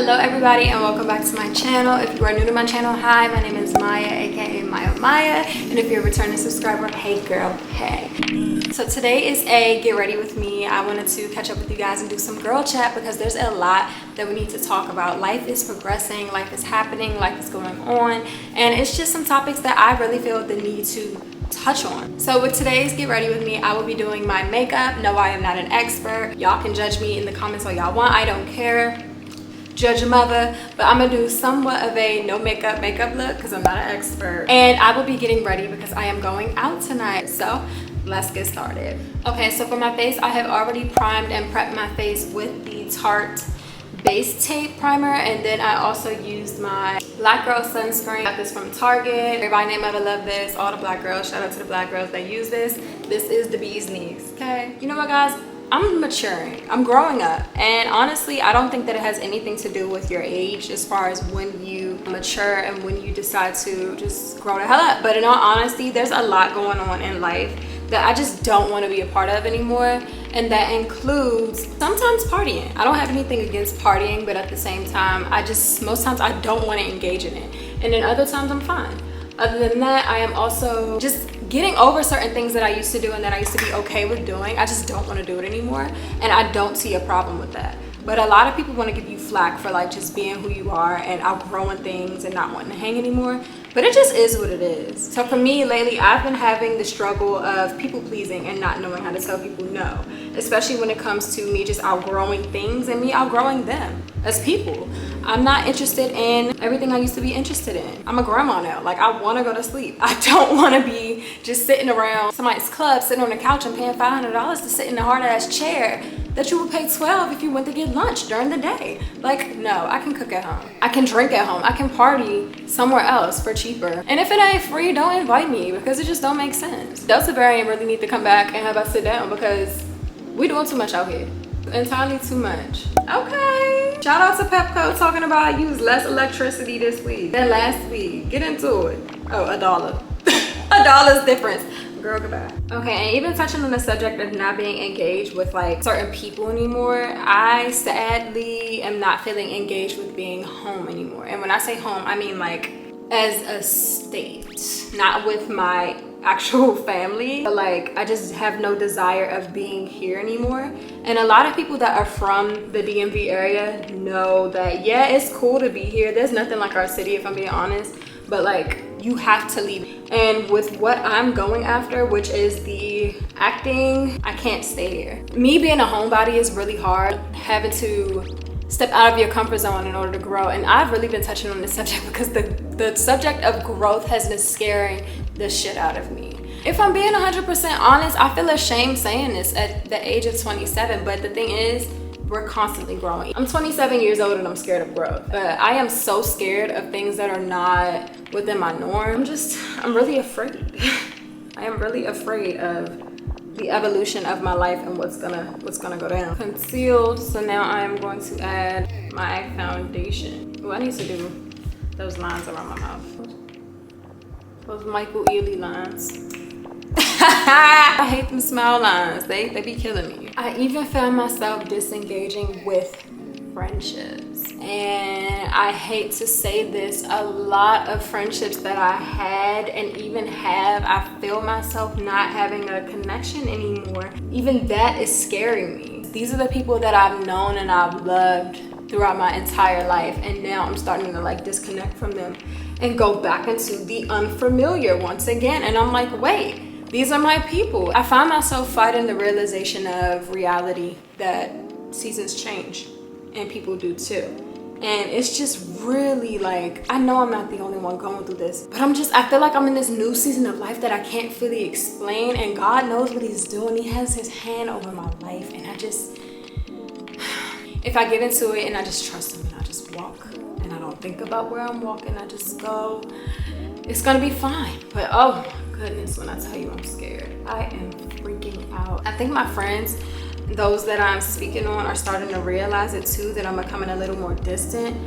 Hello everybody and welcome back to my channel. If you are new to my channel, hi, my name is Maya, aka MaiohMaiya, and if you're a returning subscriber, hey girl, hey. So today is a get ready with me. I wanted to catch up with you guys and do some girl chat because there's a lot that we need to talk about. Life is progressing, life is happening, life is going on, and it's just some topics that I really feel the need to touch on. So with today's get ready with me, I will be doing my makeup. No, I am not an expert. Y'all can judge me in the comments all y'all want. I don't care. Judge a mother, but I'm gonna do somewhat of a no makeup look because I'm not an expert, and I will be getting ready because I am going out tonight. So let's get started. Okay, so for my face, I have already primed and prepped my face with the Tarte base tape primer, and then I also used my black girl sunscreen. Got this from Target. Everybody name ever love this. All the black girls, shout out to the black girls that use this. This is the bee's knees. Okay, you know what guys, I'm maturing, I'm growing up, and honestly I don't think that it has anything to do with your age as far as when you mature and when you decide to just grow the hell up. But in all honesty, there's a lot going on in life that I just don't want to be a part of anymore, and that includes sometimes partying. I don't have anything against partying, but at the same time most times I don't want to engage in it, and then other times I'm fine. Other than that, I am also just getting over certain things that I used to do and that I used to be okay with doing. I just don't want to do it anymore, and I don't see a problem with that. But a lot of people want to give you flack for like just being who you are and outgrowing things and not wanting to hang anymore, but it just is what it is. So for me lately, I've been having the struggle of people pleasing and not knowing how to tell people no, especially when it comes to me just outgrowing things and me outgrowing them as people. I'm not interested in everything I used to be interested in. I'm a grandma now. Like, I want to go to sleep. I don't want to be just sitting around somebody's club, sitting on the couch and paying $500 to sit in a hard ass chair that you would pay $12 if you went to get lunch during the day. Like, no, I can cook at home. I can drink at home. I can party somewhere else for cheaper. And if it ain't free, don't invite me because it just don't make sense. Delta variant really need to come back and have us sit down because we doing too much out here. Entirely too much. Okay. Shout out to Pepco talking about I used less electricity this week than last week. Get into it. Oh, $1. $1's difference. Girl, goodbye. Okay, and even touching on the subject of not being engaged with like certain people anymore, I sadly am not feeling engaged with being home anymore. And when I say home, I mean like as a state, not with my actual family, but like I just have no desire of being here anymore. And a lot of people that are from the DMV area know that yeah, it's cool to be here. There's nothing like our city, if I'm being honest, but like you have to leave. And with what I'm going after, which is the acting, I can't stay here. Me being a homebody is really hard, having to step out of your comfort zone in order to grow. And I've really been touching on this subject because the subject of growth has been scaring the shit out of me. If I'm being 100% honest, I feel ashamed saying this at the age of 27, but the thing is, we're constantly growing. I'm 27 years old and I'm scared of growth, but I am so scared of things that are not within my norm. I'm really afraid. I am really afraid of the evolution of my life and what's gonna go down. Concealed, so now I'm going to add my foundation. Oh, I need to do those lines around my mouth. Those Michael Ealy lines. I hate them smile lines. They be killing me. I even found myself disengaging with friendships, and I hate to say this, a lot of friendships that I had and even have, I feel myself not having a connection anymore. Even that is scaring me. These are the people that I've known and I've loved throughout my entire life, and now I'm starting to like disconnect from them and go back into the unfamiliar once again. And I'm like, wait, these are my people. I find myself fighting the realization of reality that seasons change and people do too. And it's just really like, I know I'm not the only one going through this, but I feel like I'm in this new season of life that I can't fully explain, and God knows what he's doing. He has his hand over my life, and if I get into it and I just trust him and I just walk and I don't think about where I'm walking, I just go, it's gonna be fine. But oh my goodness, when I tell you I'm scared, I am freaking out. I think my friends, those that I'm speaking on, are starting to realize it too, that I'm becoming a little more distant.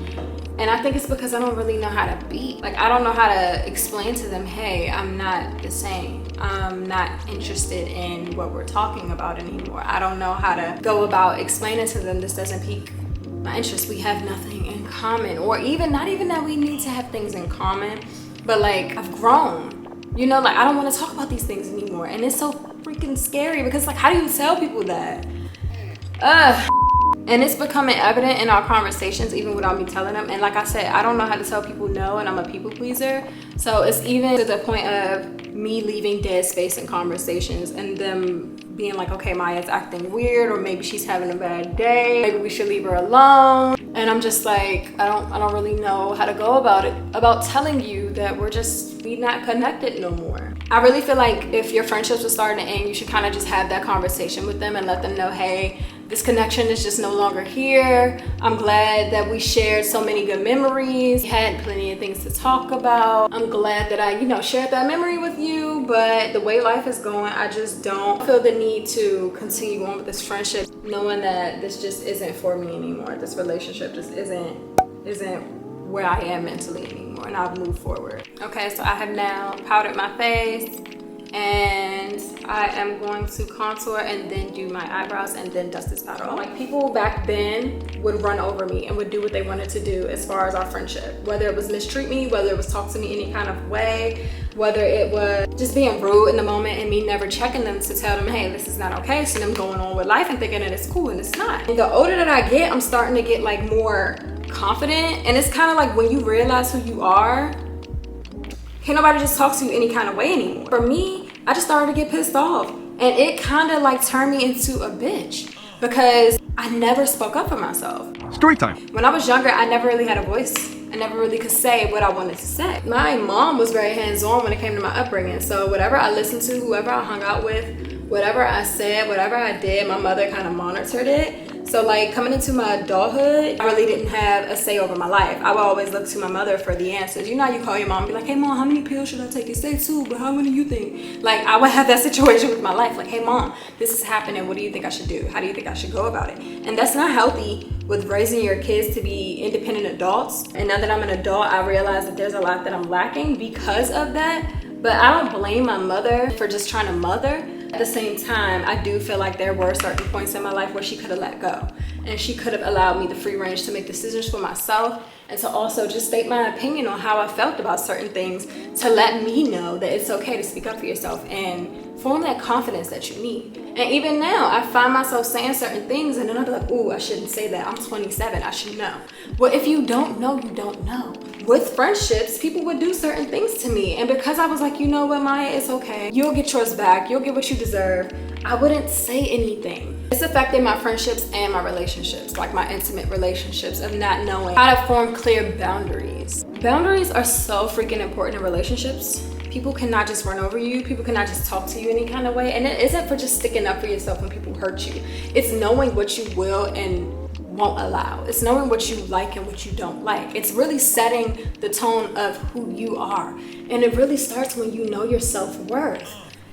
And I think it's because I don't really know how to be. Like, I don't know how to explain to them, hey, I'm not the same. I'm not interested in what we're talking about anymore. I don't know how to go about explaining to them this doesn't pique my interest. We have nothing in common, or even not even that we need to have things in common, but like I've grown, you know, like I don't want to talk about these things anymore. And it's so freaking scary because like, how do you tell people that? And it's becoming evident in our conversations even without me telling them. And like I said, I don't know how to tell people no, and I'm a people pleaser. So it's even to the point of me leaving dead space in conversations and them being like, okay, Maya's acting weird, or maybe she's having a bad day, maybe we should leave her alone. And I'm just like, I don't really know how to go about it, about telling you that we not connected no more. I really feel like if your friendships are starting to end, you should kind of just have that conversation with them and let them know, hey, this connection is just no longer here. I'm glad that we shared so many good memories. We had plenty of things to talk about. I'm glad that I, you know, shared that memory with you, but the way life is going, I just don't feel the need to continue on with this friendship, knowing that this just isn't for me anymore. This relationship just isn't where I am mentally anymore, and I've moved forward. Okay, so I have now powdered my face, and I am going to contour and then do my eyebrows and then dust this powder on. Like, people back then would run over me and would do what they wanted to do as far as our friendship, whether it was mistreat me, whether it was talk to me any kind of way, whether it was just being rude in the moment and me never checking them to tell them, hey, this is not okay. So them going on with life and thinking that it's cool, and it's not. And the older that I get, I'm starting to get like more confident, and it's kind of like when you realize who you are, can't nobody just talk to you any kind of way anymore. For me, I just started to get pissed off, and it kind of like turned me into a bitch because I never spoke up for myself. Story time. When I was younger, I never really had a voice. I never really could say what I wanted to say. My mom was very hands-on when it came to my upbringing, so whatever I listened to, whoever I hung out with, whatever I said, whatever I did, my mother kind of monitored it. So like coming into my adulthood, I really didn't have a say over my life. I would always look to my mother for the answers. You know how you call your mom and be like, hey mom, how many pills should I take? You say 2, but how many you think? Like, I would have that situation with my life. Like, hey mom, this is happening. What do you think I should do? How do you think I should go about it? And that's not healthy with raising your kids to be independent adults. And now that I'm an adult, I realize that there's a lot that I'm lacking because of that. But I don't blame my mother for just trying to mother. At the same time, I do feel like there were certain points in my life where she could have let go, and she could have allowed me the free range to make decisions for myself, and to also just state my opinion on how I felt about certain things, to let me know that it's okay to speak up for yourself and form that confidence that you need. And even now, I find myself saying certain things, and then I'll be like, ooh, I shouldn't say that. I'm 27, I should know. Well, if you don't know, you don't know. With friendships, people would do certain things to me, and because I was like, you know what, Maya, it's okay. You'll get yours back. You'll get what you deserve. I wouldn't say anything. It's affected my friendships and my relationships, like my intimate relationships, of not knowing how to form clear boundaries. Boundaries are so freaking important in relationships. People cannot just run over you. People cannot just talk to you any kind of way. And it isn't for just sticking up for yourself when people hurt you. It's knowing what you will and won't allow. It's knowing what you like and what you don't like. It's really setting the tone of who you are. And it really starts when you know your self-worth.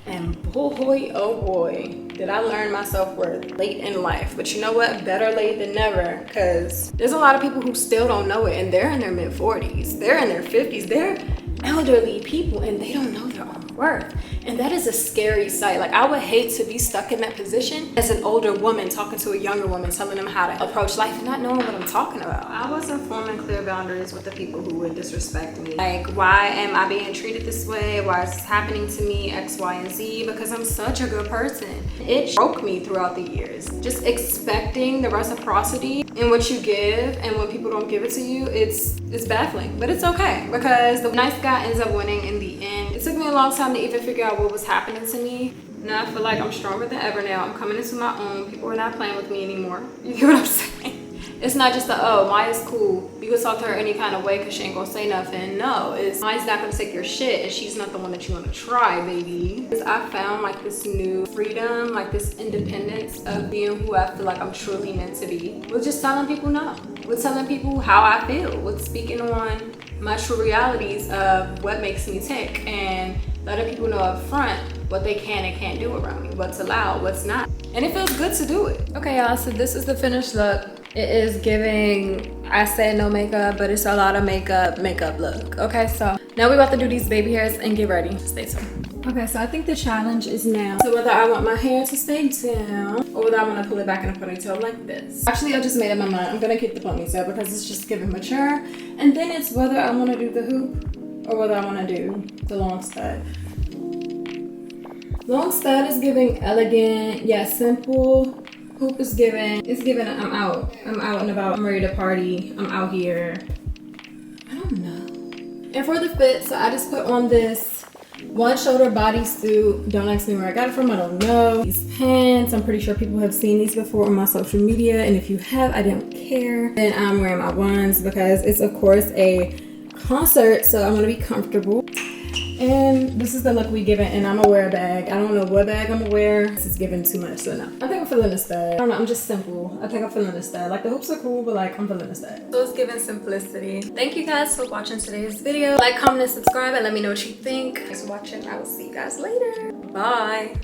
And boy, oh boy, did I learn my self-worth late in life. But you know what? Better late than never, because there's a lot of people who still don't know it, and they're in their mid-40s. They're in their 50s. They're elderly people, and they don't know their own worth. And that is a scary sight. Like, I would hate to be stuck in that position as an older woman talking to a younger woman, telling them how to approach life and not knowing what I'm talking about. I wasn't forming clear boundaries with the people who would disrespect me. Like, why am I being treated this way? Why is this happening to me? X, Y, and Z? Because I'm such a good person. It broke me throughout the years. Just expecting the reciprocity in what you give, and when people don't give it to you, it's baffling. But it's okay, because the nice guy ends up winning in the end. It took me a long time to even figure out what was happening to me. Now I feel like I'm stronger than ever now. I'm coming into my own. People are not playing with me anymore. You get what I'm saying? It's not just the, oh, Maya's cool. You can talk to her any kind of way because she ain't gonna say nothing. No, it's Maya's not gonna take your shit, and she's not the one that you wanna try, baby. Because I found like this new freedom, like this independence of being who I feel like I'm truly meant to be. With just telling people no. With telling people how I feel. With speaking on my true realities of what makes me tick, and letting people know up front what they can and can't do around me, what's allowed, what's not. And it feels good to do it. Okay, y'all, so this is the finished look. It is giving, I said no makeup, but it's a lot of makeup look. Okay, so now we're about to do these baby hairs and get ready. Stay tuned. Okay, so I think the challenge is now. So whether I want my hair to stay down or whether I want to pull it back in a ponytail like this. Actually, I just made up my mind. I'm gonna keep the ponytail because it's just giving mature. And then it's whether I want to do the hoop or whether I want to do the long stud. Long stud is giving elegant, yet simple. Hoop is giving, it's giving I'm out and about, I'm ready to party, I'm out here. I don't know. And for the fit, so I just put on this one shoulder bodysuit. Don't ask me where I got it from, I don't know. These pants, I'm pretty sure people have seen these before on my social media, and if you have, I don't care. Then I'm wearing my ones because it's of course a concert, so I want to be comfortable. And this is the look we given, and I'm gonna wear a bag. I don't know what bag I'm gonna wear. This is giving too much, so no. I think I'm feeling the stud. I don't know, I'm just simple. I think I'm feeling the stud. Like the hoops are cool, but like I'm feeling the stud. So it's giving simplicity. Thank you guys for watching today's video. Like, comment, and subscribe, and let me know what you think. Thanks for watching. I will see you guys later. Bye.